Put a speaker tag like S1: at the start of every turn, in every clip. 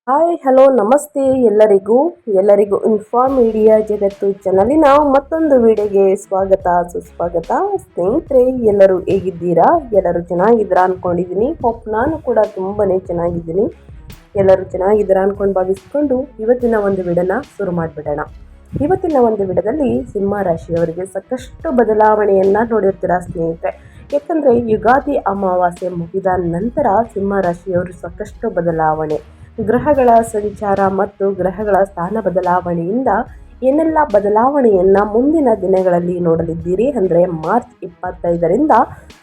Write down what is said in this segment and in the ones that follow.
S1: Hi hello ನಮಸ್ತೆ ಎಲ್ಲರಿಗೂ inform media ಜಗತ್ತು ಚಾನಲಿನ ಮತ್ತೊಂದು ವಿಡಿಯೋಗೆ ಸ್ವಾಗತ ಸುಸ್ವಾಗತ. ಸ್ನೇಹಿತರೆ, ಎಲ್ಲರೂ ಹೇಗಿದ್ದೀರಾ? ಎಲ್ಲರೂ ಚೆನ್ನಾಗಿದ್ದೀರಾ ಅನ್ಕೊಂಡಿದ್ದೀನಿ. ನಾನು ಕೂಡ ತುಂಬಾನೇ ಚೆನ್ನಾಗಿದ್ದೀನಿ. ಎಲ್ಲರೂ ಚೆನ್ನಾಗಿದ್ದೀರಾ ಅನ್ಕೊಂಡು ಭಾವಿಸ್ಕೊಂಡು ಇವತ್ತಿನ ಒಂದು ವಿಡಿಯೋನ ಶುರು ಮಾಡಿಬಿಡೋಣ. ಇವತ್ತಿನ ಒಂದು ವಿಡಿಯೋದಲ್ಲಿ ಸಿಂಹ ರಾಶಿಯವರಿಗೆ ಸಾಕಷ್ಟು ಬದಲಾವಣೆಯನ್ನ ನೋಡಿರ್ತೀರಾ ಸ್ನೇಹಿತರೆ. ಯಾಕಂದ್ರೆ ಯುಗಾದಿ ಅಮಾವಾಸ್ಯೆ ಮುಗಿದ ನಂತರ ಸಿಂಹ ರಾಶಿಯವರು ಸಾಕಷ್ಟು ಬದಲಾವಣೆ, ಗ್ರಹಗಳ ಸಂಚಾರ ಮತ್ತು ಗ್ರಹಗಳ ಸ್ಥಾನ ಬದಲಾವಣೆಯಿಂದ ಏನೆಲ್ಲ ಬದಲಾವಣೆಯನ್ನ ಮುಂದಿನ ದಿನಗಳಲ್ಲಿ ನೋಡಲಿದ್ದೀರಿ ಅಂದರೆ ಮಾರ್ಚ್ 25ರಿಂದ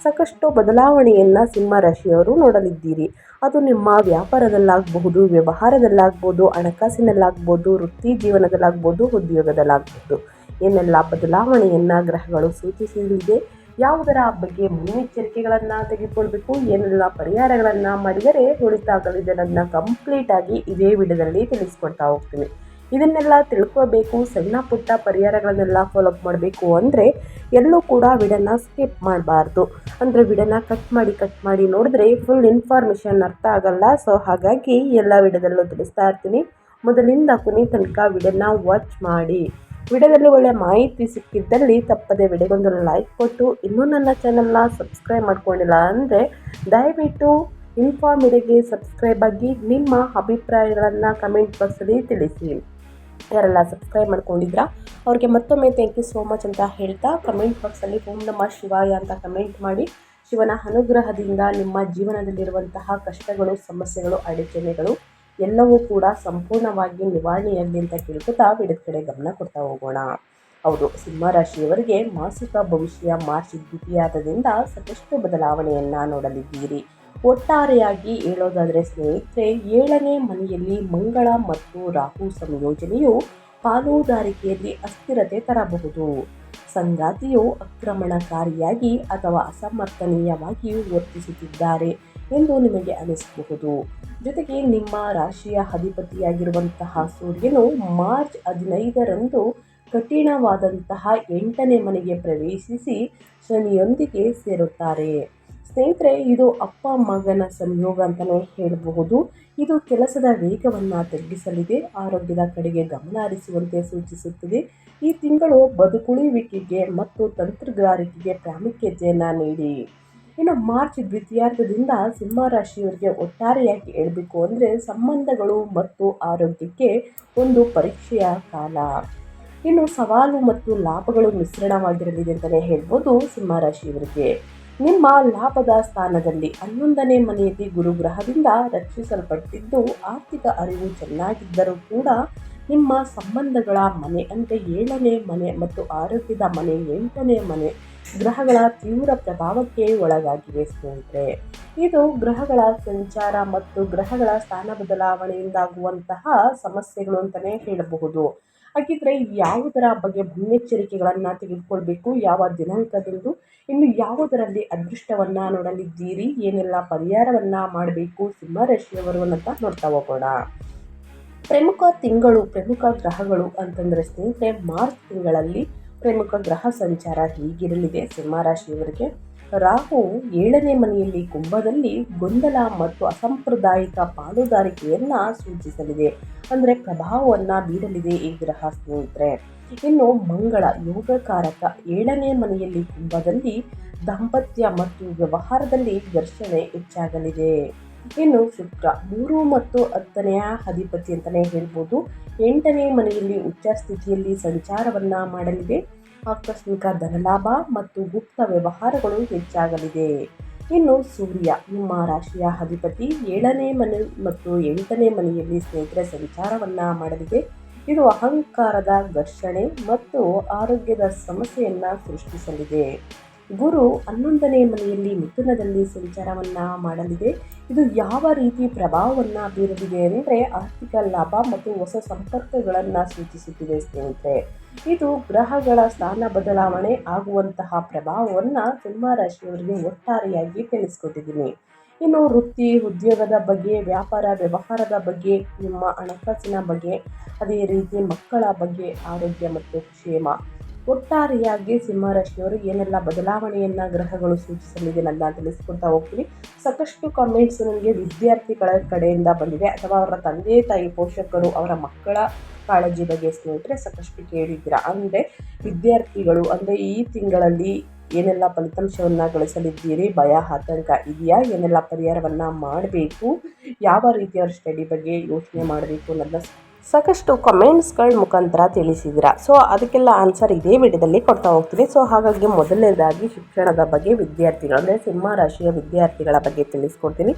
S1: ಸಾಕಷ್ಟು ಬದಲಾವಣೆಯನ್ನ ಸಿಂಹ ರಾಶಿಯವರು ನೋಡಲಿದ್ದೀರಿ. ಅದು ನಿಮ್ಮ ವ್ಯಾಪಾರದಲ್ಲಾಗಬಹುದು, ವ್ಯವಹಾರದಲ್ಲಾಗ್ಬೋದು, ಹಣಕಾಸಿನಲ್ಲಾಗ್ಬೋದು, ವೃತ್ತಿ ಜೀವನದಲ್ಲಾಗ್ಬೋದು, ಉದ್ಯೋಗದಲ್ಲಾಗ್ಬೋದು. ಏನೆಲ್ಲ ಬದಲಾವಣೆಯನ್ನ ಗ್ರಹಗಳು ಸೂಚಿಸಲಿದೆ, ಯಾವುದರ ಬಗ್ಗೆ ಮುನ್ನೆಚ್ಚರಿಕೆಗಳನ್ನು ತೆಗೆದುಕೊಳ್ಬೇಕು, ಏನೆಲ್ಲ ಪರಿಹಾರಗಳನ್ನು ಮಾಡಿದರೆ ಒಳಿತಾಗಲಿದೆ ಅನ್ನೋದನ್ನ ಕಂಪ್ಲೀಟ್ ಆಗಿ ಇದೇ ವಿಡಿಯೋದಲ್ಲಿ ತಿಳಿಸ್ಕೊಡ್ತಾ ಹೋಗ್ತೀನಿ. ಇದನ್ನೆಲ್ಲ ತಿಳ್ಕೋಬೇಕು, ಸಣ್ಣ ಪುಟ್ಟ ಪರಿಹಾರಗಳನ್ನೆಲ್ಲ ಫಾಲೋಅಪ್ ಮಾಡಬೇಕು ಅಂದರೆ ಎಲ್ಲೂ ಕೂಡ ವಿಡಿಯೋನ ಸ್ಕಿಪ್ ಮಾಡಬಾರ್ದು. ಅಂದರೆ ವಿಡಿಯೋನ ಕಟ್ ಮಾಡಿ ನೋಡಿದ್ರೆ ಫುಲ್ ಇನ್ಫಾರ್ಮೇಷನ್ ಅರ್ಥ ಆಗಲ್ಲ. ಸೊ ಹಾಗಾಗಿ ಎಲ್ಲ ವಿಡಿಯೋದಲ್ಲೂ ತಿಳಿಸ್ತಾ ಇರ್ತೀನಿ. ಮೊದಲಿಂದ ಕೊನೆ ತನಕ ವಿಡಿಯೋನ ವಾಚ್ ಮಾಡಿ. ವಿಡಿಯೋದಲ್ಲಿ ಒಳ್ಳೆ ಮಾಹಿತಿ ಸಿಕ್ಕಿದ್ದಲ್ಲಿ ತಪ್ಪದೆ ವಿಡಿಯೋಗೊಂದು ಲೈಕ್ ಕೊಟ್ಟು, ಇನ್ನೂ ನನ್ನ ಚಾನಲ್ನ ಸಬ್ಸ್ಕ್ರೈಬ್ ಮಾಡ್ಕೊಂಡಿಲ್ಲ ಅಂದರೆ ದಯವಿಟ್ಟು ಇನ್ಫಾರ್ಮ್ ಮೀಡಿಯಾಗೆ ಸಬ್ಸ್ಕ್ರೈಬ್ ಆಗಿ ನಿಮ್ಮ ಅಭಿಪ್ರಾಯಗಳನ್ನು ಕಮೆಂಟ್ ಬಾಕ್ಸಲ್ಲಿ ತಿಳಿಸಿ. ಯಾರೆಲ್ಲ ಸಬ್ಸ್ಕ್ರೈಬ್ ಮಾಡ್ಕೊಂಡಿದ್ರಾ ಅವ್ರಿಗೆ ಮತ್ತೊಮ್ಮೆ ಥ್ಯಾಂಕ್ ಯು ಸೋ ಮಚ್ ಅಂತ ಹೇಳ್ತಾ, ಕಮೆಂಟ್ ಬಾಕ್ಸಲ್ಲಿ ಓಂ ನಮಃ ಶಿವಾಯ ಅಂತ ಕಮೆಂಟ್ ಮಾಡಿ. ಶಿವನ ಅನುಗ್ರಹದಿಂದ ನಿಮ್ಮ ಜೀವನದಲ್ಲಿರುವಂತಹ ಕಷ್ಟಗಳು, ಸಮಸ್ಯೆಗಳು, ಅಡಚಣೆಗಳು ಎಲ್ಲವೂ ಕೂಡ ಸಂಪೂರ್ಣವಾಗಿ ನಿವಾರಣೆಯಾಗಲಿ ಅಂತ ಕೇಳ್ಕೊತಾ ವಿಡಿಯೋದ ಕಡೆ ಗಮನ ಕೊಡ್ತಾ ಹೋಗೋಣ. ಹೌದು, ಸಿಂಹರಾಶಿಯವರಿಗೆ ಮಾಸಿಕ ಭವಿಷ್ಯ ಮಾರ್ಚ್ ದ್ವಿತೀಯಾರ್ಧದಿಂದ ಸಾಕಷ್ಟು ಬದಲಾವಣೆಯನ್ನು ನೋಡಲಿದ್ದೀರಿ. ಒಟ್ಟಾರೆಯಾಗಿ ಹೇಳೋದಾದರೆ ಸ್ನೇಹಿತರೆ, 7ನೇ ಮನೆಯಲ್ಲಿ ಮಂಗಳ ಮತ್ತು ರಾಹು ಸಂಯೋಜನೆಯು ಪಾಲುದಾರಿಕೆಯಲ್ಲಿ ಅಸ್ಥಿರತೆ ತರಬಹುದು. ಸಂಗಾತಿಯು ಆಕ್ರಮಣಕಾರಿಯಾಗಿ ಅಥವಾ ಅಸಮರ್ಥನೀಯವಾಗಿ ವರ್ತಿಸುತ್ತಿದ್ದಾರೆ ಎಂದು ನಿಮಗೆ ಅನಿಸಬಹುದು. ಜೊತೆಗೆ ನಿಮ್ಮ ರಾಶಿಯ ಅಧಿಪತಿಯಾಗಿರುವಂತಹ ಸೂರ್ಯನು ಮಾರ್ಚ್ 15ರಂದು ಕಠಿಣವಾದಂತಹ 8ನೇ ಮನೆಗೆ ಪ್ರವೇಶಿಸಿ ಶನಿಯೊಂದಿಗೆ ಸೇರುತ್ತಾರೆ. ಸ್ನೇಹಿತರೆ, ಇದು ಅಪ್ಪ ಮಗನ ಸಂಯೋಗ ಅಂತಲೇ ಹೇಳಬಹುದು. ಇದು ಕೆಲಸದ ವೇಗವನ್ನು ತಗ್ಗಿಸಲಿದೆ, ಆರೋಗ್ಯದ ಕಡೆಗೆ ಗಮನ ಹರಿಸುವಂತೆ ಸೂಚಿಸುತ್ತದೆ. ಈ ತಿಂಗಳು ಬದುಕುಳಿಯುವಿಕೆಗೆ ಮತ್ತು ತಂತ್ರಗಾರಿಕೆಗೆ ಪ್ರಾಮುಖ್ಯತೆಯನ್ನು ನೀಡಿ. ಇನ್ನು ಮಾರ್ಚ್ ದ್ವಿತೀಯಾರ್ಧದಿಂದ ಸಿಂಹ ರಾಶಿಯವರಿಗೆ ಒಟ್ಟಾರೆಯಾಗಿ ಹೇಳಬೇಕು ಅಂದರೆ ಸಂಬಂಧಗಳು ಮತ್ತು ಆರೋಗ್ಯಕ್ಕೆ ಒಂದು ಪರೀಕ್ಷೆಯ ಕಾಲ. ಇನ್ನು ಸವಾಲು ಮತ್ತು ಲಾಭಗಳು ಮಿಶ್ರಣವಾಗಿರಲಿದೆ ಅಂತಲೇ ಹೇಳ್ಬೋದು. ಸಿಂಹ ರಾಶಿಯವರಿಗೆ ನಿಮ್ಮ ಲಾಭದ ಸ್ಥಾನದಲ್ಲಿ 11ನೇ ಮನೆಯಲ್ಲಿ ಗುರುಗ್ರಹದಿಂದ ರಕ್ಷಿಸಲ್ಪಟ್ಟಿದ್ದು, ಆರ್ಥಿಕ ಅರಿವು ಚೆನ್ನಾಗಿದ್ದರೂ ಕೂಡ ನಿಮ್ಮ ಸಂಬಂಧಗಳ ಮನೆ ಅಂದರೆ 7ನೇ ಮನೆ ಮತ್ತು ಆರೋಗ್ಯದ ಮನೆ 8ನೇ ಮನೆ ಗ್ರಹಗಳ ತೀವ್ರ ಪ್ರಭಾವಕ್ಕೆ ಒಳಗಾಗಿವೆ ಸ್ನೇಹಿತರೆ. ಇದು ಗ್ರಹಗಳ ಸಂಚಾರ ಮತ್ತು ಗ್ರಹಗಳ ಸ್ಥಾನ ಬದಲಾವಣೆಯಿಂದಾಗುವಂತಹ ಸಮಸ್ಯೆಗಳು ಅಂತಲೇ ಹೇಳಬಹುದು. ಹಾಗಿದ್ರೆ ಯಾವುದರ ಬಗ್ಗೆ ಮುನ್ನೆಚ್ಚರಿಕೆಗಳನ್ನು ತೆಗೆದುಕೊಳ್ಬೇಕು, ಯಾವ ದಿನಾಂಕದಂದು, ಇನ್ನು ಯಾವುದರಲ್ಲಿ ಅದೃಷ್ಟವನ್ನು ನೋಡಲಿದ್ದೀರಿ, ಏನೆಲ್ಲ ಪರಿಹಾರವನ್ನು ಮಾಡಬೇಕು ಸಿಂಹರಾಶಿಯವರು ಅಂತ ನೋಡ್ತಾ ಹೋಗೋಣ. ಪ್ರಮುಖ ಗ್ರಹಗಳು ಅಂತಂದರೆ ಸ್ನೇಹಿತರೆ, ಮಾರ್ಚ್ ತಿಂಗಳಲ್ಲಿ ಪ್ರಮುಖ ಗ್ರಹ ಸಂಚಾರ ಹೀಗಿರಲಿದೆ ಸಿಂಹರಾಶಿಯವರಿಗೆ. ರಾಹು 7ನೇ ಮನೆಯಲ್ಲಿ ಕುಂಭದಲ್ಲಿ ಗೊಂದಲ ಮತ್ತು ಅಸಾಂಪ್ರದಾಯಿಕ ಪಾಲುದಾರಿಕೆಯನ್ನು ಸೂಚಿಸಲಿದೆ, ಅಂದರೆ ಪ್ರಭಾವವನ್ನು ಬೀರಲಿದೆ ಈ ಗ್ರಹ ಸ್ನೇಹಿತರೆ. ಇನ್ನು ಮಂಗಳ ಯೋಗಕಾರಕ 7ನೇ ಮನೆಯಲ್ಲಿ ಕುಂಭದಲ್ಲಿ ದಾಂಪತ್ಯ ಮತ್ತು ವ್ಯವಹಾರದಲ್ಲಿ ಘರ್ಷಣೆ ಹೆಚ್ಚಾಗಲಿದೆ. ಇನ್ನು ಶುಕ್ರ 3 ಮತ್ತು 10ನೇ ಅಧಿಪತಿ ಅಂತಲೇ ಹೇಳ್ಬೋದು, 8ನೇ ಮನೆಯಲ್ಲಿ ಉಚ್ಚ ಸ್ಥಿತಿಯಲ್ಲಿ ಸಂಚಾರವನ್ನ ಮಾಡಲಿದೆ. ಆಕಸ್ಮಿಕ ಧನಲಾಭ ಮತ್ತು ಗುಪ್ತ ವ್ಯವಹಾರಗಳು ಹೆಚ್ಚಾಗಲಿದೆ. ಇನ್ನು ಸೂರ್ಯ ನಿಮ್ಮ ರಾಶಿಯ ಅಧಿಪತಿ 7ನೇ ಮನೆ ಮತ್ತು 8ನೇ ಮನೆಯಲ್ಲಿ ಸ್ನೇಹಿತರೆ ಸಂಚಾರವನ್ನ ಮಾಡಲಿದೆ. ಇದು ಅಹಂಕಾರದ ಘರ್ಷಣೆ ಮತ್ತು ಆರೋಗ್ಯದ ಸಮಸ್ಯೆಯನ್ನ ಸೃಷ್ಟಿಸಲಿದೆ. ಗುರು 11ನೇ ಮನೆಯಲ್ಲಿ ಮಿಥುನದಲ್ಲಿ ಸಂಚಾರವನ್ನ ಮಾಡಲಿದೆ. ಇದು ಯಾವ ರೀತಿ ಪ್ರಭಾವವನ್ನು ಬೀರಲಿದೆ ಅಂದರೆ ಆರ್ಥಿಕ ಲಾಭ ಮತ್ತು ಹೊಸ ಸಂಪರ್ಕಗಳನ್ನು ಸೂಚಿಸುತ್ತಿದೆ ಸ್ನೇಹಿತರೆ. ಇದು ಗ್ರಹಗಳ ಸ್ಥಾನ ಬದಲಾವಣೆ ಆಗುವಂತಹ ಪ್ರಭಾವವನ್ನು ಸಿಂಹ ರಾಶಿಯವರಿಗೆ ಒಟ್ಟಾರೆಯಾಗಿ ತಿಳಿಸ್ಕೊಟ್ಟಿದ್ದೀನಿ. ಇನ್ನು ವೃತ್ತಿ ಉದ್ಯೋಗದ ಬಗ್ಗೆ, ವ್ಯಾಪಾರ ವ್ಯವಹಾರದ ಬಗ್ಗೆ, ನಿಮ್ಮ ಹಣಕಾಸಿನ ಬಗ್ಗೆ, ಅದೇ ರೀತಿ ಮಕ್ಕಳ ಬಗ್ಗೆ, ಆರೋಗ್ಯ ಮತ್ತು ಕ್ಷೇಮ ಒಟ್ಟಾರೆಯಾಗಿ ಸಿಂಹರಾಶಿಯವರು ಏನೆಲ್ಲ ಬದಲಾವಣೆಯನ್ನು ಗ್ರಹಗಳು ಸೂಚಿಸಲಿದೆ ನನ್ನ ತಿಳಿಸ್ಕೊಡ್ತಾ ಹೋಗ್ತೀನಿ. ಸಾಕಷ್ಟು ಕಾಮೆಂಟ್ಸ್ ನನಗೆ ವಿದ್ಯಾರ್ಥಿಗಳ ಕಡೆಯಿಂದ ಬಂದಿದೆ, ಅಥವಾ ಅವರ ತಂದೆ ತಾಯಿ ಪೋಷಕರು ಅವರ ಮಕ್ಕಳ ಕಾಳಜಿ ಬಗ್ಗೆ ಸ್ನೇಹಿತರೆ ಸಾಕಷ್ಟು ಕೇಳಿದ್ದೀರಾ. ಅಂದರೆ ವಿದ್ಯಾರ್ಥಿಗಳು ಅಂದರೆ ಈ ತಿಂಗಳಲ್ಲಿ ಏನೆಲ್ಲ ಫಲಿತಾಂಶವನ್ನು ಗಳಿಸಲಿದ್ದೀರಿ, ಭಯ ಆತಂಕ ಇದೆಯಾ, ಏನೆಲ್ಲ ಪರಿಹಾರವನ್ನು ಮಾಡಬೇಕು, ಯಾವ ರೀತಿಯ ಸ್ಟಡಿ ಬಗ್ಗೆ ಯೋಚನೆ ಮಾಡಬೇಕು ಅನ್ನೋದನ್ನ ಸಾಕಷ್ಟು ಕಮೆಂಟ್ಸ್ಗಳ ಮುಖಾಂತರ ತಿಳಿಸಿದ್ದೀರಾ. ಸೊ ಅದಕ್ಕೆಲ್ಲ ಆನ್ಸರ್ ಇದೇ ವಿಡಿಯೋದಲ್ಲಿ ಕೊಡ್ತಾ ಹೋಗ್ತೀನಿ. ಸೊ ಹಾಗಾಗಿ ಮೊದಲನೇದಾಗಿ ಶಿಕ್ಷಣದ ಬಗ್ಗೆ ವಿದ್ಯಾರ್ಥಿಗಳು ಅಂದರೆ ಸಿಂಹ ರಾಶಿಯ ವಿದ್ಯಾರ್ಥಿಗಳ ಬಗ್ಗೆ ತಿಳಿಸ್ಕೊಡ್ತೀನಿ.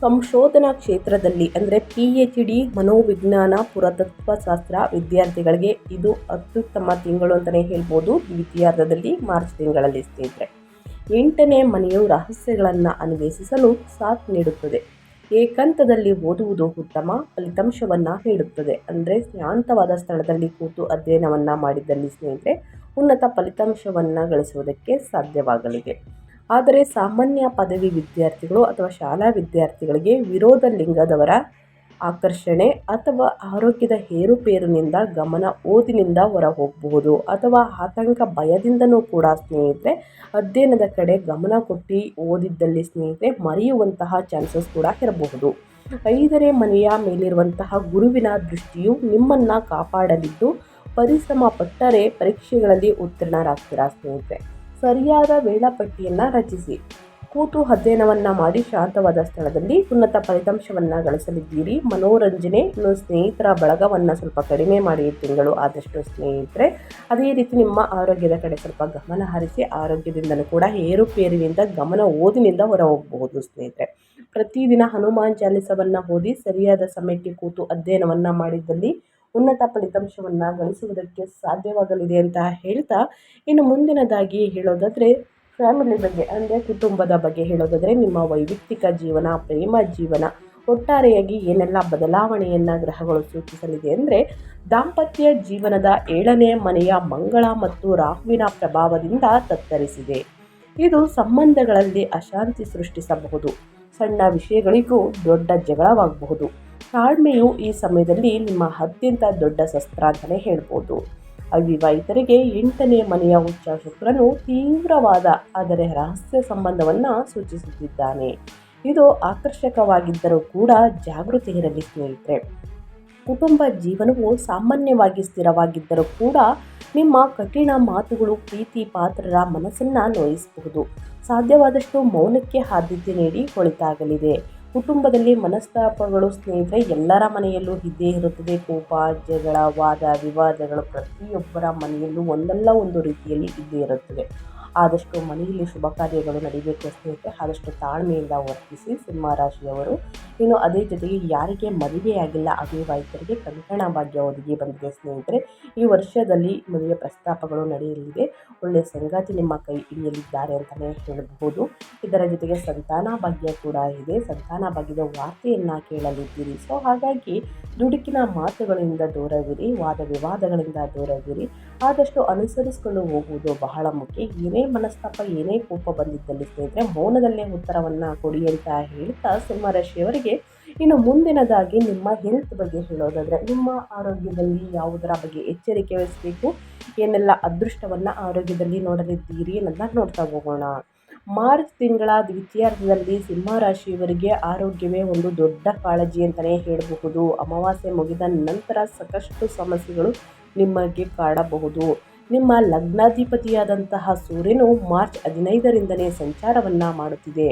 S1: ಸಂಶೋಧನಾ ಕ್ಷೇತ್ರದಲ್ಲಿ ಅಂದರೆ PhD ಮನೋವಿಜ್ಞಾನ ಪುರಾತತ್ವಶಾಸ್ತ್ರ ವಿದ್ಯಾರ್ಥಿಗಳಿಗೆ ಇದು ಅತ್ಯುತ್ತಮ ತಿಂಗಳು ಅಂತಲೇ ಹೇಳ್ಬೋದು. ದ್ವಿತೀಯಾರ್ಧದಲ್ಲಿ ಮಾರ್ಚ್ ತಿಂಗಳಲ್ಲಿ ಸ್ನೇಹಿತರೆ 8ನೇ ಮನೆಯು ರಹಸ್ಯಗಳನ್ನು ಅನ್ವೇಷಿಸಲು ಸಾಥ್ ನೀಡುತ್ತದೆ. ಏಕಾಂತದಲ್ಲಿ ಓದುವುದು ಉತ್ತಮ ಫಲಿತಾಂಶವನ್ನು ನೀಡುತ್ತದೆ. ಅಂದರೆ ಶಾಂತವಾದ ಸ್ಥಳದಲ್ಲಿ ಕೂತು ಅಧ್ಯಯನವನ್ನು ಮಾಡಿದಲ್ಲಿ ಸ್ನೇಹಿತರೆ ಉನ್ನತ ಫಲಿತಾಂಶವನ್ನು ಗಳಿಸುವುದಕ್ಕೆ ಸಾಧ್ಯವಾಗಲಿದೆ. ಆದರೆ ಸಾಮಾನ್ಯ ಪದವಿ ವಿದ್ಯಾರ್ಥಿಗಳು ಅಥವಾ ಶಾಲಾ ವಿದ್ಯಾರ್ಥಿಗಳಿಗೆ ವಿರೋಧ ಲಿಂಗದವರ ಆಕರ್ಷಣೆ ಅಥವಾ ಆರೋಗ್ಯದ ಏರುಪೇರಿನಿಂದ ಗಮನ ಓದಿನಿಂದ ಹೊರ ಹೋಗಬಹುದು, ಅಥವಾ ಆತಂಕ ಭಯದಿಂದನೂ ಕೂಡ ಸ್ನೇಹಿತರೆ ಅಧ್ಯಯನದ ಕಡೆ ಗಮನ ಕೊಟ್ಟು ಓದಿದ್ದಲ್ಲಿ ಸ್ನೇಹಿತರೆ ಮರೆಯುವಂತಹ ಚಾನ್ಸಸ್ ಕೂಡ ಇರಬಹುದು. 5ನೇ ಮನೆಯ ಮೇಲಿರುವಂತಹ ಗುರುವಿನ ದೃಷ್ಟಿಯು ನಿಮ್ಮನ್ನು ಕಾಪಾಡಲಿದ್ದು ಪರಿಶ್ರಮ ಪಟ್ಟರೆ ಪರೀಕ್ಷೆಗಳಲ್ಲಿ ಉತ್ತೀರ್ಣರಾಗ್ತೀರಾ ಸ್ನೇಹಿತರೆ. ಸರಿಯಾದ ವೇಳಾಪಟ್ಟಿಯನ್ನು ರಚಿಸಿ ಕೂತು ಅಧ್ಯಯನವನ್ನು ಮಾಡಿ ಶಾಂತವಾದ ಸ್ಥಳದಲ್ಲಿ ಉನ್ನತ ಫಲಿತಾಂಶವನ್ನು ಗಳಿಸಲಿದ್ದೀರಿ. ಮನೋರಂಜನೆ ಸ್ನೇಹಿತರ ಬಳಗವನ್ನು ಸ್ವಲ್ಪ ಕಡಿಮೆ ಮಾಡಿ ತಿಂಗಳು ಆದಷ್ಟು ಸ್ನೇಹಿತರೆ. ಅದೇ ರೀತಿ ನಿಮ್ಮ ಆರೋಗ್ಯದ ಕಡೆ ಸ್ವಲ್ಪ ಗಮನ ಹರಿಸಿ, ಆರೋಗ್ಯದಿಂದಲೂ ಕೂಡ ಏರುಪೇರಿನಿಂದ ಗಮನ ಓದಿನಿಂದ ಹೊರ ಹೋಗಬಹುದು ಸ್ನೇಹಿತರೆ. ಪ್ರತಿದಿನ ಹನುಮಾನ್ ಚಾಲಿಸವನ್ನು ಓದಿ ಸರಿಯಾದ ಸಮಯಕ್ಕೆ ಕೂತು ಅಧ್ಯಯನವನ್ನು ಮಾಡಿದ್ದಲ್ಲಿ ಉನ್ನತ ಫಲಿತಾಂಶವನ್ನು ಗಳಿಸುವುದಕ್ಕೆ ಸಾಧ್ಯವಾಗಲಿದೆ ಅಂತ ಹೇಳ್ತಾ, ಇನ್ನು ಮುಂದಿನದಾಗಿ ಹೇಳೋದಾದರೆ ಫ್ಯಾಮಿಲಿ ಬಗ್ಗೆ ಅಂದರೆ ಕುಟುಂಬದ ಬಗ್ಗೆ ಹೇಳೋದಾದರೆ ನಿಮ್ಮ ವೈಯಕ್ತಿಕ ಜೀವನ, ಪ್ರೇಮ ಜೀವನ ಒಟ್ಟಾರೆಯಾಗಿ ಏನೆಲ್ಲ ಬದಲಾವಣೆಯನ್ನು ಗ್ರಹಗಳು ಸೂಚಿಸಲಿದೆ ಅಂದರೆ ದಾಂಪತ್ಯ ಜೀವನದ 7ನೇ ಮನೆಯ ಮಂಗಳ ಮತ್ತು ರಾಹುವಿನ ಪ್ರಭಾವದಿಂದ ತತ್ತರಿಸಿದೆ. ಇದು ಸಂಬಂಧಗಳಲ್ಲಿ ಅಶಾಂತಿ ಸೃಷ್ಟಿಸಬಹುದು. ಸಣ್ಣ ವಿಷಯಗಳಿಗೂ ದೊಡ್ಡ ಜಗಳವಾಗಬಹುದು. ತಾಳ್ಮೆಯು ಈ ಸಮಯದಲ್ಲಿ ನಿಮ್ಮ ಅತ್ಯಂತ ದೊಡ್ಡ ಶಸ್ತ್ರ ಅಂತಲೇ ಹೇಳ್ಬೋದು. ಅವಿವಾಹಿತರಿಗೆ 8ನೇ ಮನೆಯ ಉಚ್ಚ ಶುಕ್ರನು ತೀವ್ರವಾದ ಆದರೆ ರಹಸ್ಯ ಸಂಬಂಧವನ್ನು ಸೂಚಿಸುತ್ತಿದ್ದಾನೆ. ಇದು ಆಕರ್ಷಕವಾಗಿದ್ದರೂ ಕೂಡ ಜಾಗೃತಿ ಇರಲಿ ಸ್ನೇಹಿತರೆ. ಕುಟುಂಬ ಜೀವನವು ಸಾಮಾನ್ಯವಾಗಿ ಸ್ಥಿರವಾಗಿದ್ದರೂ ಕೂಡ ನಿಮ್ಮ ಕಠಿಣ ಮಾತುಗಳು ಪ್ರೀತಿ ಪಾತ್ರರ ಮನಸ್ಸನ್ನು ನೋಯಿಸಬಹುದು. ಸಾಧ್ಯವಾದಷ್ಟು ಮೌನಕ್ಕೆ ಆದ್ಯತೆ ನೀಡಿ ಒಳಿತಾಗಲಿದೆ. ಕುಟುಂಬದಲ್ಲಿ ಮನಸ್ತಾಪಗಳು ಸ್ನೇಹಿತರೆ ಎಲ್ಲರ ಮನೆಯಲ್ಲೂ ಇದ್ದೇ ಇರುತ್ತದೆ. ಕೋಪ, ಜಗಳ, ವಾದ ವಿವಾದಗಳು ಪ್ರತಿಯೊಬ್ಬರ ಮನೆಯಲ್ಲೂ ಒಂದಲ್ಲ ಒಂದು ರೀತಿಯಲ್ಲಿ ಇದ್ದೇ ಇರುತ್ತದೆ. ಆದಷ್ಟು ಮನೆಯಲ್ಲಿ ಶುಭ ಕಾರ್ಯಗಳು ನಡೀಬೇಕು ಸ್ನೇಹಿತರೆ. ಆದಷ್ಟು ತಾಳ್ಮೆಯಿಂದ ವರ್ತಿಸಿ ಸಿಂಹ ರಾಶಿಯವರು. ಇನ್ನು ಅದೇ ಜೊತೆಗೆ ಯಾರಿಗೆ ಮದುವೆಯಾಗಿಲ್ಲ ಅವಿವಾಹಿತರಿಗೆ ಕಲ್ಯಾಣ ಭಾಗ್ಯ ಒದಗಿ ಬಂದಿದೆ ಸ್ನೇಹಿತರೆ. ಈ ವರ್ಷದಲ್ಲಿ ಮದುವೆ ಪ್ರಸ್ತಾಪಗಳು ನಡೆಯಲಿದೆ. ಒಳ್ಳೆಯ ಸಂಗಾತಿ ನಿಮ್ಮ ಕೈ ಹಿಡಿಯಲಿದ್ದಾರೆ ಅಂತಲೇ ಹೇಳಬಹುದು. ಇದರ ಜೊತೆಗೆ ಸಂತಾನ ಭಾಗ್ಯ ಕೂಡ ಇದೆ. ಸಂತಾನ ಭಾಗ್ಯದ ವಾರ್ತೆಯನ್ನು ಕೇಳಲಿದ್ದೀರಿ. ಸೊ ಹಾಗಾಗಿ ದುಡುಕಿನ ಮಾತುಗಳಿಂದ ದೂರವಿರಿ, ವಾದ ವಿವಾದಗಳಿಂದ ದೂರವಿರಿ. ಆದಷ್ಟು ಅನುಸರಿಸಿಕೊಂಡು ಹೋಗುವುದು ಬಹಳ ಮುಖ್ಯ. ಏನೇ ಮನಸ್ತಾಪ, ಏನೇ ಕೋಪ ಬಂದಿದ್ದಲ್ಲಿ ಸ್ನೇಹಿತರೆ ಮೌನದಲ್ಲೇ ಉತ್ತರವನ್ನು ಕೊಡಿ ಅಂತ ಹೇಳ್ತಾ ಸಿಂಹರಾಶಿಯವರಿಗೆ ಇನ್ನು ಮುಂದಿನದಾಗಿ ನಿಮ್ಮ ಹೆಲ್ತ್ ಬಗ್ಗೆ ಹೇಳೋದಾದರೆ ನಿಮ್ಮ ಆರೋಗ್ಯದಲ್ಲಿ ಯಾವುದರ ಬಗ್ಗೆ ಎಚ್ಚರಿಕೆ ವಹಿಸಬೇಕು, ಏನೆಲ್ಲ ಅದೃಷ್ಟವನ್ನು ಆರೋಗ್ಯದಲ್ಲಿ ನೋಡಲಿದ್ದೀರಿ ಅನ್ನೋದನ್ನ ನೋಡ್ತಾ ಹೋಗೋಣ. ಮಾರ್ಚ್ ತಿಂಗಳ ದ್ವಿತೀಯಾರ್ಧದಲ್ಲಿ ಸಿಂಹರಾಶಿಯವರಿಗೆ ಆರೋಗ್ಯವೇ ಒಂದು ದೊಡ್ಡ ಕಾಳಜಿ ಅಂತಲೇ ಹೇಳಬಹುದು. ಅಮಾವಾಸ್ಯೆ ಮುಗಿದ ನಂತರ ಸಾಕಷ್ಟು ಸಮಸ್ಯೆಗಳು ನಿಮಗೆ ಕಾಡಬಹುದು. ನಿಮ್ಮ ಲಗ್ನಾಧಿಪತಿಯಾದಂತಹ ಸೂರ್ಯನು ಮಾರ್ಚ್ 15ರಿಂದಲೇ ಸಂಚಾರವನ್ನು ಮಾಡುತ್ತಿದೆ.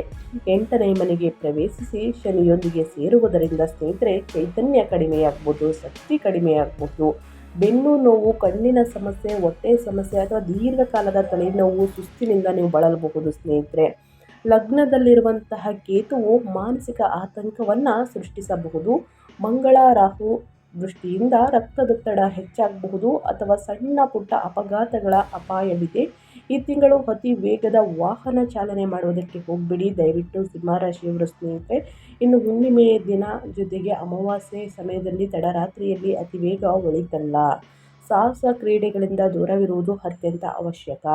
S1: 8ನೇ ಮನೆಗೆ ಪ್ರವೇಶಿಸಿ ಶನಿಯೊಂದಿಗೆ ಸೇರುವುದರಿಂದ ಸ್ನೇಹಿತರೆ ಚೈತನ್ಯ ಕಡಿಮೆಯಾಗಬಹುದು, ಶಕ್ತಿ ಕಡಿಮೆಯಾಗಬಹುದು. ಬೆನ್ನು ನೋವು, ಕಣ್ಣಿನ ಸಮಸ್ಯೆ, ಹೊಟ್ಟೆ ಸಮಸ್ಯೆ ಅಥವಾ ದೀರ್ಘಕಾಲದ ತಲೆನೋವು, ಸುಸ್ತಿನಿಂದ ನೀವು ಬಳಲಬಹುದು ಸ್ನೇಹಿತರೆ. ಲಗ್ನದಲ್ಲಿರುವಂತಹ ಕೇತುವು ಮಾನಸಿಕ ಆತಂಕವನ್ನು ಸೃಷ್ಟಿಸಬಹುದು. ಮಂಗಳ ರಾಹು ದೃಷ್ಟಿಯಿಂದ ರಕ್ತದೊತ್ತಡ ಹೆಚ್ಚಾಗಬಹುದು ಅಥವಾ ಸಣ್ಣ ಪುಟ್ಟ ಅಪಘಾತಗಳ ಅಪಾಯವಿದೆ. ಈ ತಿಂಗಳು ಅತಿ ವೇಗದ ವಾಹನ ಚಾಲನೆ ಮಾಡುವುದಕ್ಕೆ ಹೋಗಬೇಡಿ ದಯವಿಟ್ಟು ಸಿಂಹರಾಶಿಯವರು ಸ್ನೇಹಿತರೆ. ಇನ್ನು ಹುಣ್ಣಿಮೆಯ ದಿನ ಜೊತೆಗೆ ಅಮಾವಾಸ್ಯೆ ಸಮಯದಲ್ಲಿ ತಡರಾತ್ರಿಯಲ್ಲಿ ಅತಿ ವೇಗ ಒಳಿತಲ್ಲ. ಸಾಹಸ ಕ್ರೀಡೆಗಳಿಂದ ದೂರವಿರುವುದು ಅತ್ಯಂತ ಅವಶ್ಯಕ.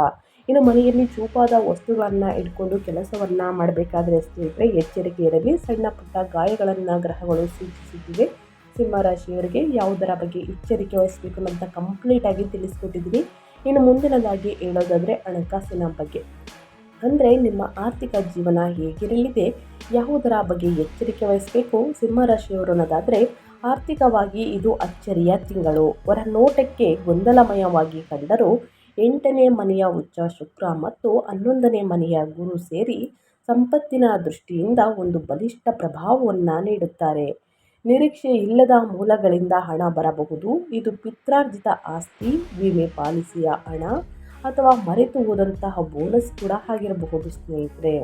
S1: ಇನ್ನು ಮನೆಯಲ್ಲಿ ಚೂಪಾದ ವಸ್ತುಗಳನ್ನು ಇಟ್ಕೊಂಡು ಕೆಲಸವನ್ನು ಮಾಡಬೇಕಾದ್ರೆ ಸ್ನೇಹಿತರೆ ಎಚ್ಚರಿಕೆ ಇರಲಿ. ಸಣ್ಣ ಪುಟ್ಟ ಗಾಯಗಳನ್ನು ಗ್ರಹಗಳು ಸೂಚಿಸುತ್ತಿವೆ. ಸಿಂಹರಾಶಿಯವರಿಗೆ ಯಾವುದರ ಬಗ್ಗೆ ಎಚ್ಚರಿಕೆ ವಹಿಸಬೇಕು ಅಂತ ಕಂಪ್ಲೀಟಾಗಿ ತಿಳಿಸ್ಕೊಟ್ಟಿದ್ದೀನಿ. ಇನ್ನು ಮುಂದಿನದಾಗಿ ಹೇಳೋದಾದರೆ ಹಣಕಾಸಿನ ಬಗ್ಗೆ, ಅಂದರೆ ನಿಮ್ಮ ಆರ್ಥಿಕ ಜೀವನ ಹೇಗಿರಲಿದೆ, ಯಾವುದರ ಬಗ್ಗೆ ಎಚ್ಚರಿಕೆ ವಹಿಸಬೇಕು. ಸಿಂಹರಾಶಿಯವರು ಅನ್ನೋದಾದರೆ ಆರ್ಥಿಕವಾಗಿ ಇದು ಅಚ್ಚರಿಯ ತಿಂಗಳು. ಹೊರ ನೋಟಕ್ಕೆ ಗೊಂದಲಮಯವಾಗಿ ಕಂಡರೂ 8ನೇ ಮನೆಯ ಉಚ್ಚ ಶುಕ್ರ ಮತ್ತು 11ನೇ ಮನೆಯ ಗುರು ಸೇರಿ ಸಂಪತ್ತಿನ ದೃಷ್ಟಿಯಿಂದ ಒಂದು ಬಲಿಷ್ಠ ಪ್ರಭಾವವನ್ನು ನೀಡುತ್ತಾರೆ. ನಿರೀಕ್ಷೆ ಇಲ್ಲದ ಮೂಲಗಳಿಂದ ಹಣ ಬರಬಹುದು. ಇದು ಪಿತ್ರಾರ್ಜಿತ ಆಸ್ತಿ, ವಿಮೆ ಪಾಲಿಸಿಯ ಹಣ ಅಥವಾ ಮರೆತು ಹೋದಂತಹ ಬೋನಸ್ ಕೂಡ ಆಗಿರಬಹುದು ಸ್ನೇಹಿತರೆ.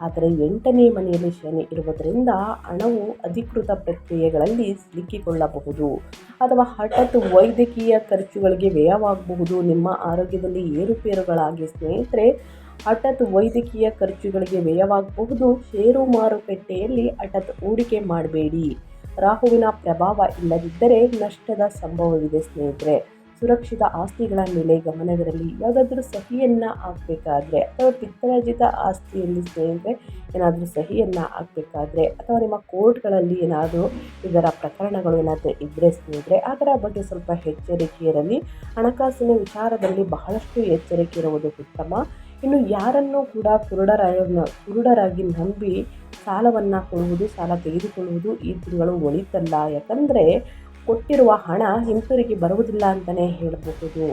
S1: ಆದರೆ 8ನೇ ಮನೆಯಲ್ಲಿ ಶನಿ ಇರುವುದರಿಂದ ಹಣವು ಅಧಿಕೃತ ಪ್ರಕ್ರಿಯೆಗಳಲ್ಲಿ ಸಿಲುಕಿಕೊಳ್ಳಬಹುದು ಅಥವಾ ಹಠಾತ್ ವೈದ್ಯಕೀಯ ಖರ್ಚುಗಳಿಗೆ ವ್ಯಯವಾಗಬಹುದು. ನಿಮ್ಮ ಆರೋಗ್ಯದಲ್ಲಿ ಏರುಪೇರುಗಳಾಗಿ ಸ್ನೇಹಿತರೆ ಹಠಾತ್ ವೈದ್ಯಕೀಯ ಖರ್ಚುಗಳಿಗೆ ವ್ಯಯವಾಗಬಹುದು. ಷೇರು ಮಾರುಕಟ್ಟೆಯಲ್ಲಿ ಹಠಾತ್ ಹೂಡಿಕೆ ಮಾಡಬೇಡಿ. ರಾಹುವಿನ ಪ್ರಭಾವ ಇಲ್ಲದಿದ್ದರೆ ನಷ್ಟದ ಸಂಭವವಿದೆ ಸ್ನೇಹಿತರೆ. ಸುರಕ್ಷಿತ ಆಸ್ತಿಗಳ ಮೇಲೆ ಗಮನವಿರಲಿ. ಯಾವುದಾದ್ರೂ ಸಹಿಯನ್ನು ಹಾಕಬೇಕಾದ್ರೆ ಅಥವಾ ಪಿತ್ರಾರ್ಜಿತ ಆಸ್ತಿಯಲ್ಲಿ ಸ್ನೇಹಿತರೆ ಏನಾದರೂ ಸಹಿಯನ್ನು ಹಾಕಬೇಕಾದ್ರೆ ಅಥವಾ ನಿಮ್ಮ ಕೋರ್ಟ್ಗಳಲ್ಲಿ ಏನಾದರೂ ಇದರ ಪ್ರಕರಣಗಳು ಏನಾದರೂ ಇದ್ದರೆ ಸ್ನೇಹಿತರೆ ಅದರ ಬಗ್ಗೆ ಸ್ವಲ್ಪ ಎಚ್ಚರಿಕೆ ಇರಲಿ. ಹಣಕಾಸಿನ ವಿಚಾರದಲ್ಲಿ ಬಹಳಷ್ಟು ಎಚ್ಚರಿಕೆ ಇರುವುದು ಉತ್ತಮ. ಇನ್ನು ಯಾರನ್ನೂ ಕೂಡ ಕುರುಡರಾಗಿ ನಂಬಿ ಸಾಲವನ್ನು ಸಾಲ ತೆಗೆದುಕೊಳ್ಳುವುದು ಈ ತಿಂಗಳು ಒಳಿತಲ್ಲ. ಯಾಕಂದರೆ ಕೊಟ್ಟಿರುವ ಹಣ ಹಿಂತಿರುಗಿ ಬರುವುದಿಲ್ಲ ಅಂತಲೇ ಹೇಳಬಹುದು.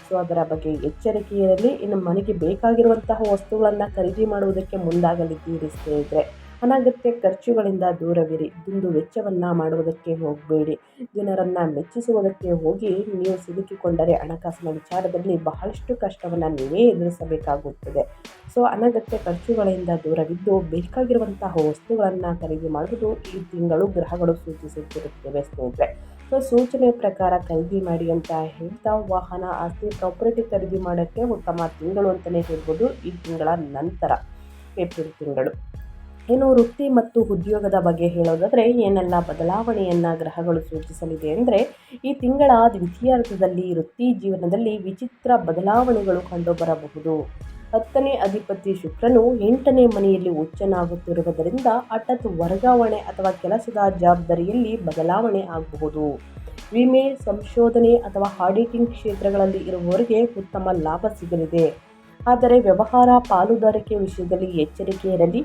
S1: ಸೊ ಅದರ ಬಗ್ಗೆ ಎಚ್ಚರಿಕೆ ಇರಲಿ. ಇನ್ನು ಮನೆಗೆ ಬೇಕಾಗಿರುವಂತಹ ವಸ್ತುಗಳನ್ನು ಖರೀದಿ ಮಾಡುವುದಕ್ಕೆ ಮುಂದಾಗಲಿದ್ದೀರಿ ಸ್ನೇಹಿತರೆ. ಅನಗತ್ಯ ಖರ್ಚುಗಳಿಂದ ದೂರವಿರಿ. ದುಂದು ವೆಚ್ಚವನ್ನು ಮಾಡುವುದಕ್ಕೆ ಹೋಗಬೇಡಿ. ಜನರನ್ನು ಮೆಚ್ಚಿಸುವುದಕ್ಕೆ ಹೋಗಿ ನೀವು ಸಿಲುಕಿಕೊಂಡರೆ ಹಣಕಾಸಿನ ವಿಚಾರದಲ್ಲಿ ಬಹಳಷ್ಟು ಕಷ್ಟವನ್ನು ನೀವೇ ಎದುರಿಸಬೇಕಾಗುತ್ತದೆ. ಸೊ ಅನಗತ್ಯ ಖರ್ಚುಗಳಿಂದ ದೂರವಿದ್ದು ಬೇಕಾಗಿರುವಂತಹ ವಸ್ತುಗಳನ್ನು ಖರೀದಿ ಮಾಡುವುದು ಈ ತಿಂಗಳು ಗ್ರಹಗಳು ಸೂಚಿಸುತ್ತಿರುತ್ತವೆ ಸ್ನೇಹಿತರೆ. ಸೊ ಸೂಚನೆ ಪ್ರಕಾರ ಖರೀದಿ ಮಾಡಿ ಅಂತ ಹೇಳ್ತಾ, ವಾಹನ, ಆಸ್ತಿ, ಪ್ರಾಪರ್ಟಿ ಖರೀದಿ ಮಾಡೋಕ್ಕೆ ಉತ್ತಮ ತಿಂಗಳು ಅಂತಲೇ ಹೇಳ್ಬೋದು ಈ ತಿಂಗಳ ನಂತರ, ಏಪ್ರಿಲ್ ತಿಂಗಳು. ಇನ್ನು ವೃತ್ತಿ ಮತ್ತು ಉದ್ಯೋಗದ ಬಗ್ಗೆ ಹೇಳೋದಾದರೆ ಏನೆಲ್ಲ ಬದಲಾವಣೆಯನ್ನು ಗ್ರಹಗಳು ಸೂಚಿಸಲಿದೆ ಅಂದರೆ, ಈ ತಿಂಗಳ ದ್ವಿತೀಯಾರ್ಧದಲ್ಲಿ ವೃತ್ತಿ ಜೀವನದಲ್ಲಿ ವಿಚಿತ್ರ ಬದಲಾವಣೆಗಳು ಕಂಡುಬರಬಹುದು. 10ನೇ ಅಧಿಪತಿ ಶುಕ್ರನು 8ನೇ ಮನೆಯಲ್ಲಿ ಉಚ್ಚನಾಗುತ್ತಿರುವುದರಿಂದ ಹಠಾತ್ ವರ್ಗಾವಣೆ ಅಥವಾ ಕೆಲಸದ ಜವಾಬ್ದಾರಿಯಲ್ಲಿ ಬದಲಾವಣೆ ಆಗಬಹುದು. ವಿಮೆ, ಸಂಶೋಧನೆ ಅಥವಾ ಆಡಿಟಿಂಗ್ ಕ್ಷೇತ್ರಗಳಲ್ಲಿ ಇರುವವರಿಗೆ ಉತ್ತಮ ಲಾಭ ಸಿಗಲಿದೆ. ಆದರೆ ವ್ಯವಹಾರ ಪಾಲುದಾರಿಕೆ ವಿಷಯದಲ್ಲಿ ಎಚ್ಚರಿಕೆ ಇರಲಿ.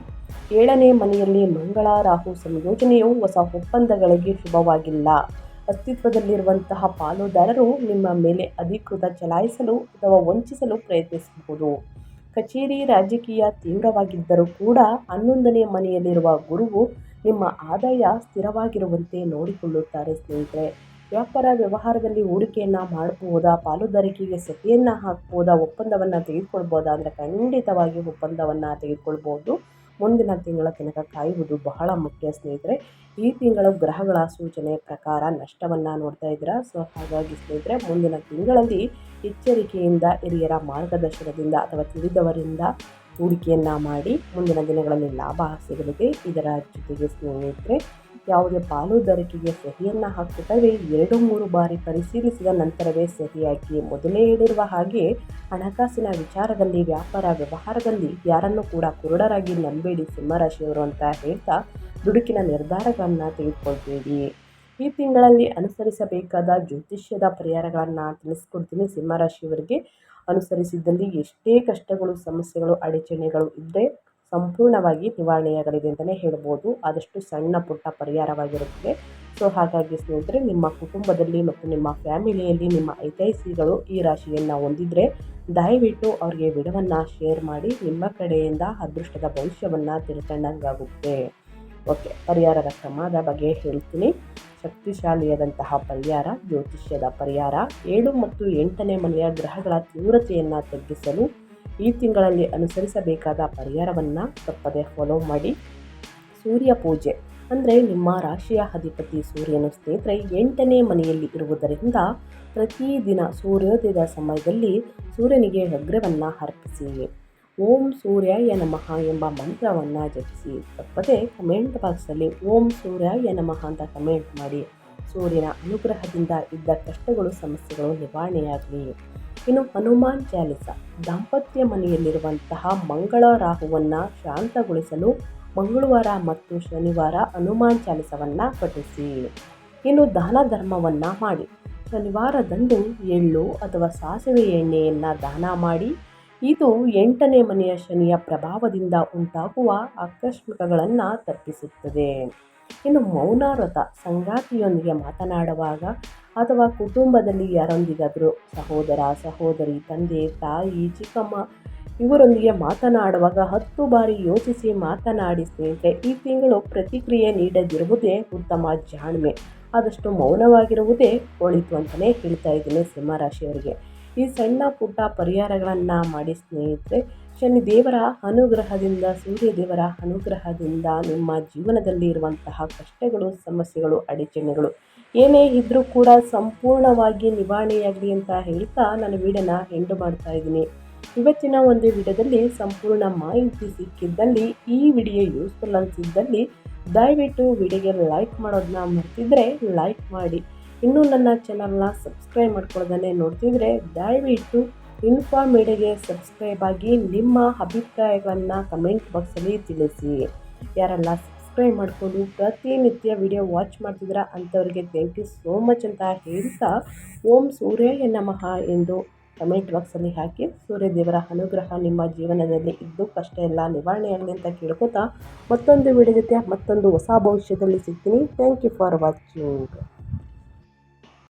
S1: 7ನೇ ಮನೆಯಲ್ಲಿ ಮಂಗಳ ರಾಹು ಸಂಯೋಜನೆಯು ಹೊಸ ಒಪ್ಪಂದಗಳಿಗೆ ಶುಭವಾಗಿಲ್ಲ. ಅಸ್ತಿತ್ವದಲ್ಲಿರುವಂತಹ ಪಾಲುದಾರರು ನಿಮ್ಮ ಮೇಲೆ ಅಧಿಕೃತ ಚಲಾಯಿಸಲು ಅಥವಾ ವಂಚಿಸಲು ಪ್ರಯತ್ನಿಸಬಹುದು. ಕಚೇರಿ, ರಾಜಕೀಯ ತೀವ್ರವಾಗಿದ್ದರೂ ಕೂಡ 11ನೇ ಮನೆಯಲ್ಲಿರುವ ಗುರುವು ನಿಮ್ಮ ಆದಾಯ ಸ್ಥಿರವಾಗಿರುವಂತೆ ನೋಡಿಕೊಳ್ಳುತ್ತಾರೆ ಸ್ನೇಹಿತರೆ. ವ್ಯಾಪಾರ ವ್ಯವಹಾರದಲ್ಲಿ ಹೂಡಿಕೆಯನ್ನು ಮಾಡಬಹುದಾ, ಪಾಲುದಾರಿಕೆಗೆ ಸಹಿಯನ್ನು ಹಾಕ್ಬೋದಾ, ಒಪ್ಪಂದವನ್ನು ತೆಗೆದುಕೊಳ್ಬೋದಾ ಅಂದರೆ ಖಂಡಿತವಾಗಿ ಒಪ್ಪಂದವನ್ನು ತೆಗೆದುಕೊಳ್ಬೋದು. ಮುಂದಿನ ತಿಂಗಳ ತನಕ ಕಾಯುವುದು ಬಹಳ ಮುಖ್ಯ ಸ್ನೇಹಿತರೆ. ಈ ತಿಂಗಳು ಗ್ರಹಗಳ ಸೂಚನೆ ಪ್ರಕಾರ ನಷ್ಟವನ್ನು ನೋಡ್ತಾ ಇದ್ದೀರಾ. ಸೊ ಹಾಗಾಗಿ ಸ್ನೇಹಿತರೆ ಮುಂದಿನ ತಿಂಗಳಲ್ಲಿ ಎಚ್ಚರಿಕೆಯಿಂದ ಹಿರಿಯರ ಮಾರ್ಗದರ್ಶನದಿಂದ ಅಥವಾ ತಿಳಿದವರಿಂದ ಹೂಡಿಕೆಯನ್ನು ಮಾಡಿ ಮುಂದಿನ ದಿನಗಳಲ್ಲಿ ಲಾಭ ಸಿಗಲಿದೆ. ಇದರ ಜೊತೆಗೆ ಸ್ನೇಹಿತರೆ ಯಾವುದೇ ಪಾಲುದಾರಿಕೆಗೆ ಸಹಿಯನ್ನು ಹಾಕುತ್ತವೆ 2-3 ಬಾರಿ ಪರಿಶೀಲಿಸಿದ ನಂತರವೇ ಸಹಿ ಹಾಕಿ. ಮೊದಲೇ ಹೇಳಿರುವ ಹಾಗೆ ಹಣಕಾಸಿನ ವಿಚಾರದಲ್ಲಿ, ವ್ಯಾಪಾರ ವ್ಯವಹಾರದಲ್ಲಿ ಯಾರನ್ನು ಕೂಡ ಕುರುಡರಾಗಿ ನಂಬೇಡಿ ಸಿಂಹರಾಶಿಯವರು ಅಂತ ಹೇಳ್ತಾ ದುಡುಕಿನ ನಿರ್ಧಾರಗಳನ್ನು ತೆಗೆದುಕೊಳ್ಬೇಡಿ. ಈ ತಿಂಗಳಲ್ಲಿ ಅನುಸರಿಸಬೇಕಾದ ಜ್ಯೋತಿಷ್ಯದ ಪರಿಹಾರಗಳನ್ನು ತಿಳಿಸ್ಕೊಡ್ತೀನಿ. ಸಿಂಹರಾಶಿಯವರಿಗೆ ಅನುಸರಿಸಿದ್ದಲ್ಲಿ ಎಷ್ಟೇ ಕಷ್ಟಗಳು, ಸಮಸ್ಯೆಗಳು, ಅಡಚಣೆಗಳು ಇದ್ದರೆ ಸಂಪೂರ್ಣವಾಗಿ ನಿವಾರಣೆಯಾಗಲಿದೆ ಅಂತಲೇ ಹೇಳ್ಬೋದು. ಆದಷ್ಟು ಸಣ್ಣ ಪುಟ್ಟ ಪರಿಹಾರವಾಗಿರುತ್ತದೆ. ಸೊ ಹಾಗಾಗಿ ಸ್ನೇಹಿತರೆ ನಿಮ್ಮ ಕುಟುಂಬದಲ್ಲಿ ಮತ್ತು ನಿಮ್ಮ ಫ್ಯಾಮಿಲಿಯಲ್ಲಿ ನಿಮ್ಮ ಹಿತೈಷಿಗಳು ಈ ರಾಶಿಯನ್ನು ಹೊಂದಿದರೆ ದಯವಿಟ್ಟು ಅವರಿಗೆ ವಿಡಿಯೋವನ್ನು ಶೇರ್ ಮಾಡಿ. ನಿಮ್ಮ ಕಡೆಯಿಂದ ಅದೃಷ್ಟದ ಭವಿಷ್ಯವನ್ನು ತಿಳ್ಕೊಂಡಂಗಾಗುತ್ತೆ. ಓಕೆ, ಪರಿಹಾರದ ಕ್ರಮದ ಬಗ್ಗೆ ಹೇಳ್ತೀನಿ. ಶಕ್ತಿಶಾಲಿಯಾದಂತಹ ಪರಿಹಾರ, ಜ್ಯೋತಿಷ್ಯದ ಪರಿಹಾರ. 7 ಮತ್ತು 8ನೇ ಮನೆಯ ಗ್ರಹಗಳ ತೀವ್ರತೆಯನ್ನು ತಗ್ಗಿಸಲು ಈ ತಿಂಗಳಲ್ಲಿ ಅನುಸರಿಸಬೇಕಾದ ಪರಿಹಾರವನ್ನು ತಪ್ಪದೆ ಫಾಲೋ ಮಾಡಿ. ಸೂರ್ಯ ಪೂಜೆ ಅಂದರೆ ನಿಮ್ಮ ರಾಶಿಯ ಅಧಿಪತಿ ಸೂರ್ಯನು ಸ್ನೇಹಿತರೆ 8ನೇ ಮನೆಯಲ್ಲಿ ಇರುವುದರಿಂದ ಪ್ರತಿದಿನ ಸೂರ್ಯೋದಯದ ಸಮಯದಲ್ಲಿ ಸೂರ್ಯನಿಗೆ ಅಗ್ರವನ್ನು ಅರ್ಪಿಸಿ. ಓಂ ಸೂರ್ಯಾಯ ನಮಃ ಎಂಬ ಮಂತ್ರವನ್ನು ಜಪಿಸಿ. ತಪ್ಪದೆ ಕಮೆಂಟ್ ಬಾಕ್ಸಲ್ಲಿ ಓಂ ಸೂರ್ಯಾಯ ನಮಃ ಅಂತ ಕಮೆಂಟ್ ಮಾಡಿ. ಸೂರ್ಯನ ಅನುಗ್ರಹದಿಂದ ಇದ್ದ ಕಷ್ಟಗಳು, ಸಮಸ್ಯೆಗಳು ನಿವಾರಣೆಯಾಗಲಿ. ಇನ್ನು ಹನುಮಾನ್ ಚಾಲಿಸ, ದಾಂಪತ್ಯ ಮನೆಯಲ್ಲಿರುವಂತಹ ಮಂಗಳ ರಾಹುವನ್ನು ಶಾಂತಗೊಳಿಸಲು ಮಂಗಳವಾರ ಮತ್ತು ಶನಿವಾರ ಹನುಮಾನ್ ಚಾಲಿಸವನ್ನು ಪಠಿಸಿ. ಇನ್ನು ದಾನ ಧರ್ಮವನ್ನು ಮಾಡಿ. ಶನಿವಾರದಂದು ಎಳ್ಳು ಅಥವಾ ಸಾಸಿವೆ ಎಣ್ಣೆಯನ್ನು ದಾನ ಮಾಡಿ. ಇದು 8ನೇ ಮನೆಯ ಶನಿಯ ಪ್ರಭಾವದಿಂದ ಉಂಟಾಗುವ ಆಕಸ್ಮಿಕಗಳನ್ನು ತಪ್ಪಿಸುತ್ತದೆ. ಇನ್ನು ಮೌನ ವ್ರತ ಸಂಗಾತಿಯೊಂದಿಗೆ ಮಾತನಾಡುವಾಗ ಅಥವಾ ಕುಟುಂಬದಲ್ಲಿ ಯಾರೊಂದಿಗಾದರೂ ಸಹೋದರ, ಸಹೋದರಿ, ತಂದೆ, ತಾಯಿ, ಚಿಕ್ಕಮ್ಮ ಇವರೊಂದಿಗೆ ಮಾತನಾಡುವಾಗ 10 ಬಾರಿ ಯೋಚಿಸಿ ಮಾತನಾಡಿ ಸ್ನೇಹಿತರೆ. ಈ ತಿಂಗಳು ಪ್ರತಿಕ್ರಿಯೆ ನೀಡದಿರುವುದೇ ಉತ್ತಮ ಜಾಣ್ಮೆ. ಆದಷ್ಟು ಮೌನವಾಗಿರುವುದೇ ಒಳಿತು ಅಂತಲೇ ಹೇಳ್ತಾ ಇದ್ದೀನಿ ಸಿಂಹರಾಶಿಯವರಿಗೆ. ಈ ಸಣ್ಣ ಪುಟ್ಟ ಪರಿಹಾರಗಳನ್ನು ಮಾಡಿ ಸ್ನೇಹಿತರೆ. ಶನಿದೇವರ ಅನುಗ್ರಹದಿಂದ, ಸೂರ್ಯದೇವರ ಅನುಗ್ರಹದಿಂದ ನಿಮ್ಮ ಜೀವನದಲ್ಲಿ ಇರುವಂತಹ ಕಷ್ಟಗಳು, ಸಮಸ್ಯೆಗಳು, ಅಡಚಣೆಗಳು ಏನೇ ಇದ್ದರೂ ಕೂಡ ಸಂಪೂರ್ಣವಾಗಿ ನಿವಾರಣೆಯಾಗಲಿ ಅಂತ ಹೇಳ್ತಾ ನಾನು ವಿಡಿಯೋನ ಎಂಡ್ ಮಾಡ್ತಾ ಇದ್ದೀನಿ. ಇವತ್ತಿನ ಒಂದು ವಿಡಿಯೋದಲ್ಲಿ ಸಂಪೂರ್ಣ ಮಾಹಿತಿ ಸಿಕ್ಕಿದ್ದಲ್ಲಿ, ಈ ವಿಡಿಯೋ ಯೂಸ್ಫುಲ್ ಅನಿಸಿದ್ದಲ್ಲಿ ದಯವಿಟ್ಟು ವಿಡಿಯೋಗೆ ಲೈಕ್ ಮಾಡೋದನ್ನ ಮರ್ತಿದ್ರೆ ಲೈಕ್ ಮಾಡಿ. ಇನ್ನೂ ನನ್ನ ಚಾನಲ್ನ ಸಬ್ಸ್ಕ್ರೈಬ್ ಮಾಡ್ಕೊಳ್ಳೋದನ್ನೇ ನೋಡ್ತಿದ್ರೆ ದಯವಿಟ್ಟು ಇನ್ಫಾರ್ಮ್ ಮೀಡಿಯಾಗೆ ಸಬ್ಸ್ಕ್ರೈಬ್ ಆಗಿ ನಿಮ್ಮ ಅಭಿಪ್ರಾಯಗಳನ್ನು ಕಮೆಂಟ್ ಬಾಕ್ಸಲ್ಲಿ ತಿಳಿಸಿ. ಯಾರೆಲ್ಲ ಸಬ್ಸ್ಕ್ರೈಬ್ ಮಾಡಿಕೊಂಡು ಪ್ರತಿನಿತ್ಯ ವಿಡಿಯೋ ವಾಚ್ ಮಾಡ್ತಿದ್ದೀರಾ ಅಂಥವ್ರಿಗೆ ಥ್ಯಾಂಕ್ ಯು ಸೋ ಮಚ್ ಅಂತ ಹೇಳ್ತಾ, ಓಂ ಸೂರ್ಯಾಯ ನಮಃ ಎಂದು ಕಮೆಂಟ್ ಬಾಕ್ಸಲ್ಲಿ ಹಾಕಿ. ಸೂರ್ಯದೇವರ ಅನುಗ್ರಹ ನಿಮ್ಮ ಜೀವನದಲ್ಲಿ ಇದ್ದು ಕಷ್ಟ ಎಲ್ಲ ನಿವಾರಣೆಯಾಗಲಿ ಅಂತ ಕೇಳ್ಕೊತಾ ಮತ್ತೊಂದು ವಿಡಿಯೋ ಜೊತೆ ಮತ್ತೊಂದು ಹೊಸ ಭವಿಷ್ಯದಲ್ಲಿ ಸಿಗ್ತೀನಿ. Thank you for watching.